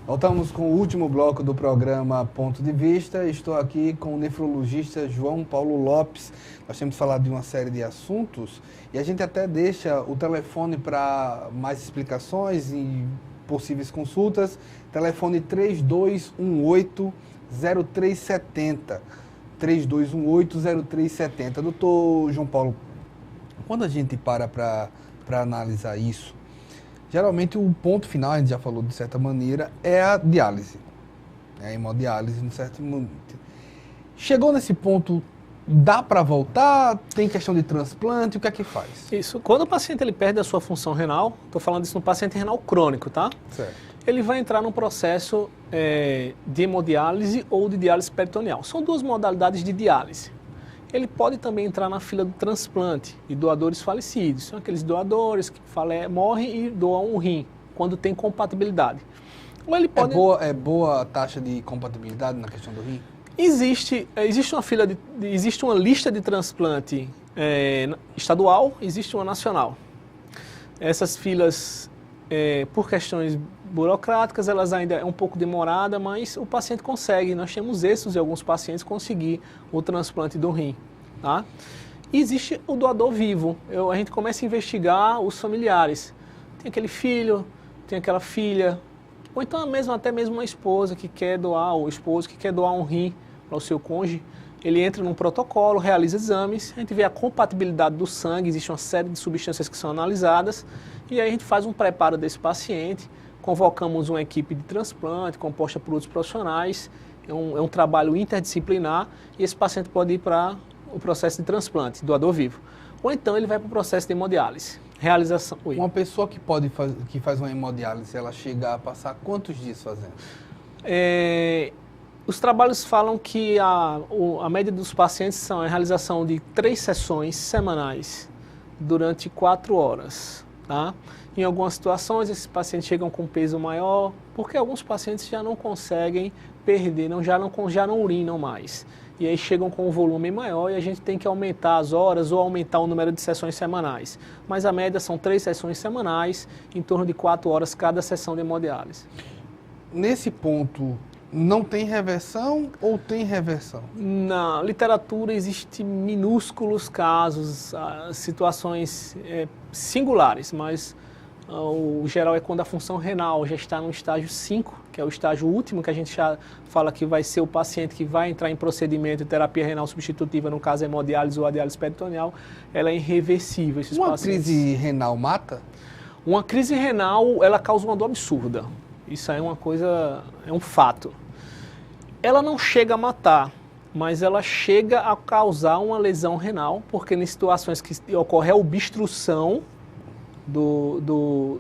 Voltamos com o último bloco do programa Ponto de Vista. Estou aqui com o nefrologista João Paulo Lopes. Nós temos falado de uma série de assuntos e a gente até deixa o telefone para mais explicações e possíveis consultas. Telefone 3218-0370. 3218-0370. Doutor João Paulo, quando a gente para analisar isso, geralmente o ponto final, a gente já falou de certa maneira, é a diálise. É a hemodiálise, no certo momento. Chegou nesse ponto, dá para voltar? Tem questão de transplante? O que é que faz? Isso. Quando o paciente ele perde a sua função renal, estou falando isso no paciente renal crônico, tá? Certo. Ele vai entrar num processo de hemodiálise ou de diálise peritoneal. São duas modalidades de diálise. Ele pode também entrar na fila do transplante de doadores falecidos. São aqueles doadores que morrem e doam um rim, quando tem compatibilidade. Ou ele pode... É boa a taxa de compatibilidade na questão do rim? Existe uma lista de transplante estadual, existe uma nacional. Essas filas, por questões burocráticas, elas ainda é um pouco demorada, mas o paciente consegue. Nós temos êxitos de alguns pacientes conseguir o transplante do rim. Tá? E existe o doador vivo. A gente começa a investigar os familiares. Tem aquele filho, tem aquela filha, ou então até mesmo uma esposa que quer doar, ou o esposo que quer doar um rim para o seu cônjuge. Ele entra num protocolo, realiza exames, a gente vê a compatibilidade do sangue, existe uma série de substâncias que são analisadas, e aí a gente faz um preparo desse paciente, convocamos uma equipe de transplante, composta por outros profissionais, é um trabalho interdisciplinar, e esse paciente pode ir para o processo de transplante, doador vivo. Ou então ele vai para o processo de hemodiálise. Realização. Oi. Uma pessoa que faz uma hemodiálise, ela chega a passar quantos dias fazendo? Os trabalhos falam que a média dos pacientes são a realização de 3 sessões semanais durante 4 horas. Tá? Em algumas situações, esses pacientes chegam com peso maior, porque alguns pacientes já não conseguem perder, já não urinam mais. E aí chegam com um volume maior e a gente tem que aumentar as horas ou aumentar o número de sessões semanais. Mas a média são 3 sessões semanais, em torno de 4 horas cada sessão de hemodiálise. Nesse ponto, não tem reversão ou tem reversão? Na literatura existem minúsculos casos, situações singulares, mas o geral é quando a função renal já está no estágio 5, que é o estágio último, que a gente já fala que vai ser o paciente que vai entrar em procedimento de terapia renal substitutiva, no caso a hemodiálise ou a diálise peritoneal, ela é irreversível. Uma crise renal mata? Uma crise renal, ela causa uma dor absurda. Isso aí é uma coisa, é um fato. Ela não chega a matar, mas ela chega a causar uma lesão renal, porque em situações que ocorre a obstrução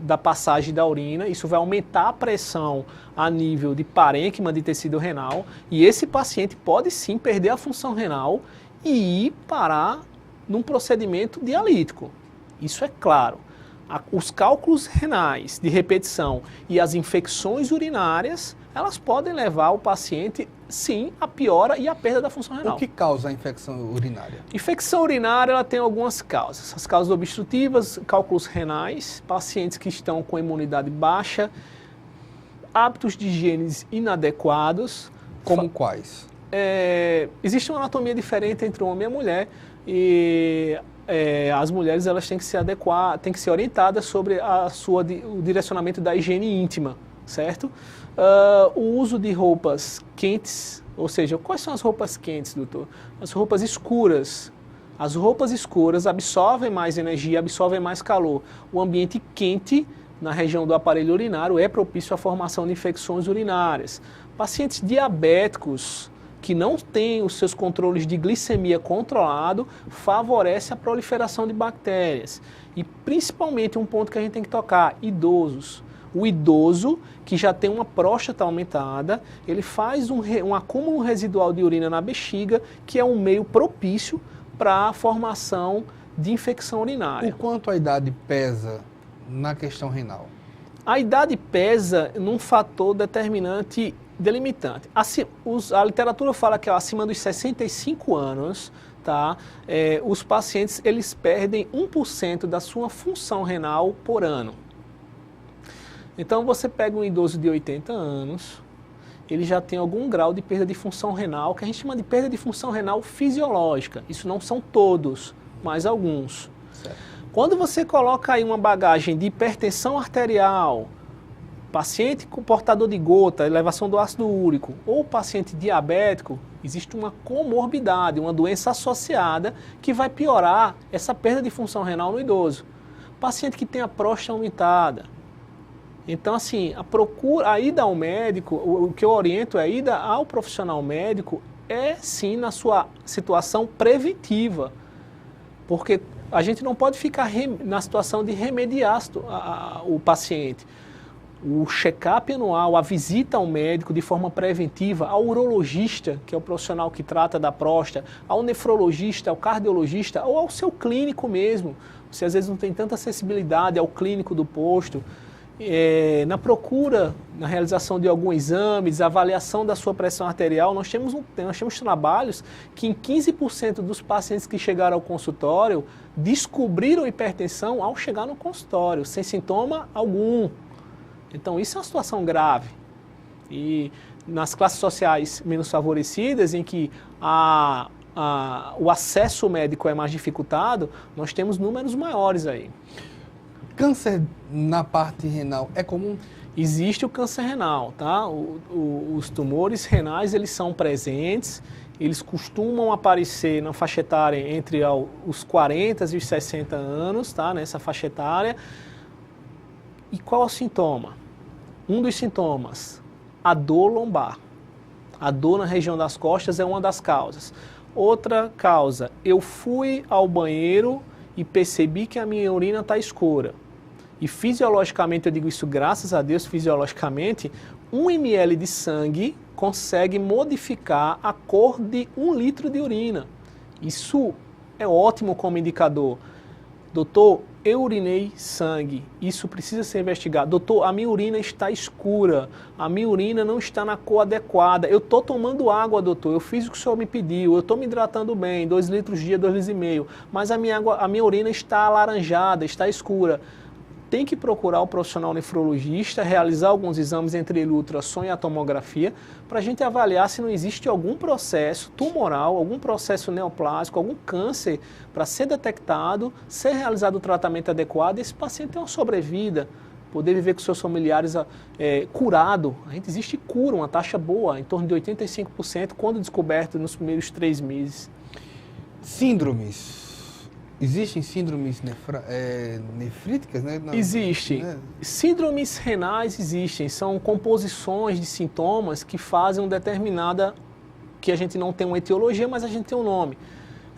da passagem da urina, isso vai aumentar a pressão a nível de parênquima de tecido renal, e esse paciente pode sim perder a função renal e ir parar num procedimento dialítico. Isso é claro. Os cálculos renais de repetição e as infecções urinárias, elas podem levar o paciente, sim, à piora e à perda da função renal. O que causa a infecção urinária? Infecção urinária, ela tem algumas causas. As causas obstrutivas, cálculos renais, pacientes que estão com imunidade baixa, hábitos de higiene inadequados. Como quais? Existe uma anatomia diferente entre o homem e a mulher, e as mulheres elas têm que se adequar, têm que ser orientadas sobre o direcionamento da higiene íntima, certo? O uso de roupas quentes, ou seja, quais são as roupas quentes, doutor? As roupas escuras. As roupas escuras absorvem mais energia, absorvem mais calor. O ambiente quente na região do aparelho urinário é propício à formação de infecções urinárias. Pacientes diabéticos que não têm os seus controles de glicemia controlado, favorece a proliferação de bactérias. E principalmente um ponto que a gente tem que tocar, idosos. O idoso que já tem uma próstata aumentada, ele faz um acúmulo residual de urina na bexiga, que é um meio propício para a formação de infecção urinária. O quanto a idade pesa na questão renal? A idade pesa num fator determinante delimitante. A literatura fala que acima dos 65 anos, tá, os pacientes eles perdem 1% da sua função renal por ano. Então você pega um idoso de 80 anos, ele já tem algum grau de perda de função renal, que a gente chama de perda de função renal fisiológica. Isso não são todos, mas alguns. Certo. Quando você coloca aí uma bagagem de hipertensão arterial, paciente com portador de gota, elevação do ácido úrico, ou paciente diabético, existe uma comorbidade, uma doença associada que vai piorar essa perda de função renal no idoso. Paciente que tem a próstata aumentada. Então, assim, a ida ao médico, o que eu oriento é a ida ao profissional médico é, sim, na sua situação preventiva. Porque a gente não pode ficar na situação de remediar o paciente. O check-up anual, a visita ao médico de forma preventiva, ao urologista, que é o profissional que trata da próstata, ao nefrologista, ao cardiologista, ou ao seu clínico mesmo. Você às vezes não tem tanta acessibilidade ao clínico do posto. Na procura, na realização de alguns exames, avaliação da sua pressão arterial, nós temos trabalhos que em 15% dos pacientes que chegaram ao consultório descobriram hipertensão ao chegar no consultório, sem sintoma algum. Então isso é uma situação grave. E nas classes sociais menos favorecidas, em que o acesso médico é mais dificultado, nós temos números maiores aí. Câncer na parte renal é comum? Existe o câncer renal, tá? Os tumores renais, eles são presentes, eles costumam aparecer na faixa etária entre os 40 e os 60 anos, tá? Nessa faixa etária. E qual é o sintoma? Um dos sintomas, a dor lombar. A dor na região das costas é uma das causas. Outra causa, eu fui ao banheiro e percebi que a minha urina está escura. E fisiologicamente, eu digo isso graças a Deus, fisiologicamente, 1 ml de sangue consegue modificar a cor de 1 litro de urina. Isso é ótimo como indicador. Doutor, eu urinei sangue, isso precisa ser investigado. Doutor, a minha urina está escura, a minha urina não está na cor adequada. Eu estou tomando água, doutor, eu fiz o que o senhor me pediu, eu estou me hidratando bem, 2 litros dia, 2,5 litros, mas a minha urina está alaranjada, está escura. Tem que procurar o profissional nefrologista, realizar alguns exames, entre ele o ultrassom e a tomografia, para a gente avaliar se não existe algum processo tumoral, algum processo neoplásico, algum câncer para ser detectado, ser realizado o tratamento adequado e esse paciente ter uma sobrevida, poder viver com seus familiares curado. A gente existe cura, uma taxa boa, em torno de 85%, quando descoberto nos primeiros 3 meses. Síndromes. Existem síndromes nefríticas, né? Existem. Né? Síndromes renais existem, são composições de sintomas que fazem que a gente não tem uma etiologia, mas a gente tem um nome.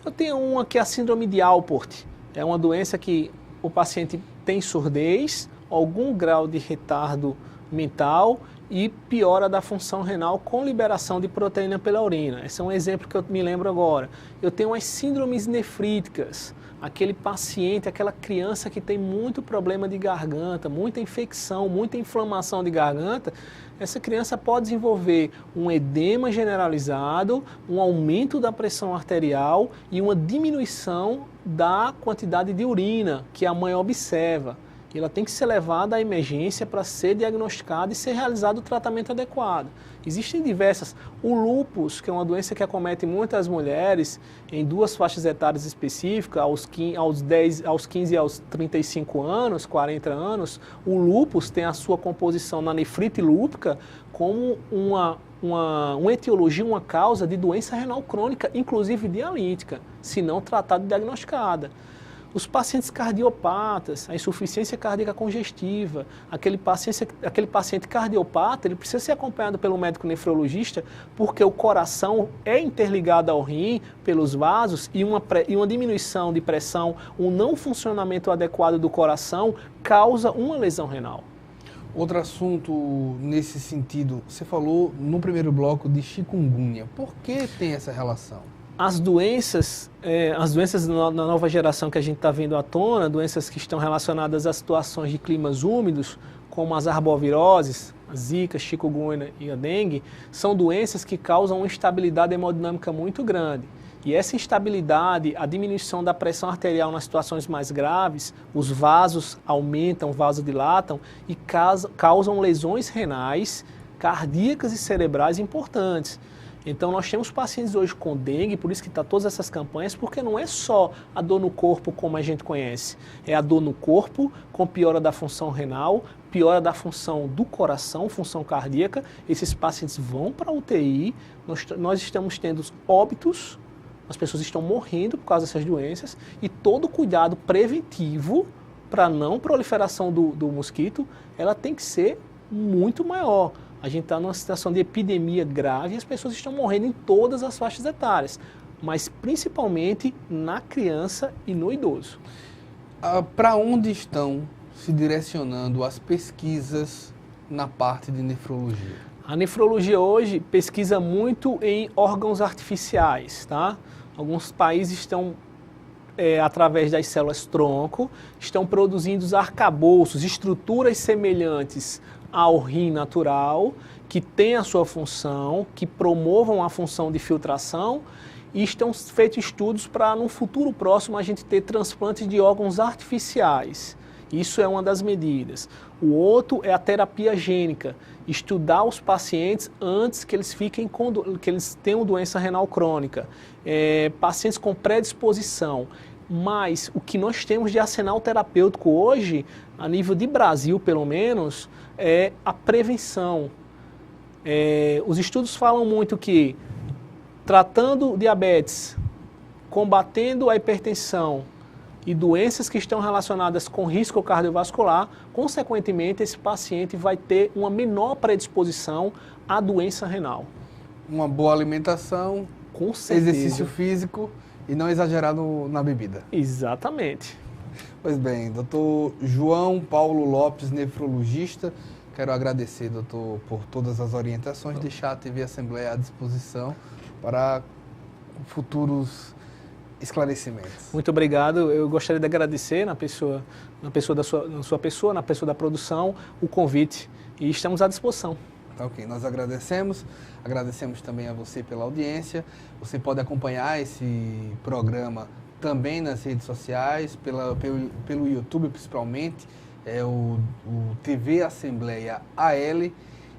Eu tenho uma que é a síndrome de Alport. É uma doença que o paciente tem surdez, algum grau de retardo mental e piora da função renal com liberação de proteína pela urina. Esse é um exemplo que eu me lembro agora. Eu tenho as síndromes nefríticas. Aquele paciente, aquela criança que tem muito problema de garganta, muita infecção, muita inflamação de garganta, essa criança pode desenvolver um edema generalizado, um aumento da pressão arterial e uma diminuição da quantidade de urina que a mãe observa. E ela tem que ser levada à emergência para ser diagnosticada e ser realizado o tratamento adequado. Existem diversas. O lúpus, que é uma doença que acomete muitas mulheres em 2 faixas etárias específicas, aos 15 e aos 35 anos, 40 anos, o lúpus tem a sua composição na nefrite lúpica como uma etiologia, uma causa de doença renal crônica, inclusive dialítica, se não tratada e diagnosticada. Os pacientes cardiopatas, a insuficiência cardíaca congestiva, aquele paciente cardiopata, ele precisa ser acompanhado pelo médico nefrologista porque o coração é interligado ao rim pelos vasos e uma diminuição de pressão, um não funcionamento adequado do coração causa uma lesão renal. Outro assunto nesse sentido, você falou no primeiro bloco de chikungunya. Por que tem essa relação? As doenças na nova geração que a gente está vendo à tona, doenças que estão relacionadas a situações de climas úmidos, como as arboviroses, a zika, chikungunya e a dengue, são doenças que causam uma instabilidade hemodinâmica muito grande. E essa instabilidade, a diminuição da pressão arterial nas situações mais graves, os vasos aumentam, vasodilatam e causam lesões renais, cardíacas e cerebrais importantes. Então nós temos pacientes hoje com dengue, por isso que está todas essas campanhas, porque não é só a dor no corpo como a gente conhece, é a dor no corpo com piora da função renal, piora da função do coração, função cardíaca. Esses pacientes vão para a UTI, nós estamos tendo óbitos, as pessoas estão morrendo por causa dessas doenças e todo o cuidado preventivo para não proliferação do mosquito, ela tem que ser muito maior. A gente está numa situação de epidemia grave e as pessoas estão morrendo em todas as faixas etárias, mas principalmente na criança e no idoso. Para onde estão se direcionando as pesquisas na parte de nefrologia? A nefrologia hoje pesquisa muito em órgãos artificiais, tá? Alguns países estão, através das células-tronco, estão produzindo os arcabouços, estruturas semelhantes ao rim natural, que tem a sua função, que promovam a função de filtração, e estão feitos estudos para, no futuro próximo, a gente ter transplantes de órgãos artificiais. Isso é uma das medidas. O outro é a terapia gênica, estudar os pacientes antes que eles que eles tenham doença renal crônica, pacientes com predisposição. Mas o que nós temos de arsenal terapêutico hoje, a nível de Brasil pelo menos, é a prevenção. Os estudos falam muito que tratando diabetes, combatendo a hipertensão e doenças que estão relacionadas com risco cardiovascular, consequentemente esse paciente vai ter uma menor predisposição à doença renal. Uma boa alimentação, com certeza. Exercício físico e não exagerar na bebida. Exatamente. Pois bem, doutor João Paulo Lopes, nefrologista, quero agradecer, doutor, por todas as orientações, deixar a TV Assembleia à disposição para futuros esclarecimentos. Muito obrigado. Eu gostaria de agradecer na pessoa da sua pessoa, na pessoa da produção, o convite e estamos à disposição. Tá, ok, nós agradecemos também a você pela audiência. Você pode acompanhar esse programa também nas redes sociais, pelo YouTube principalmente, o TV Assembleia AL,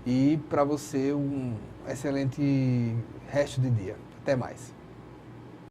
e para você um excelente resto de dia. Até mais.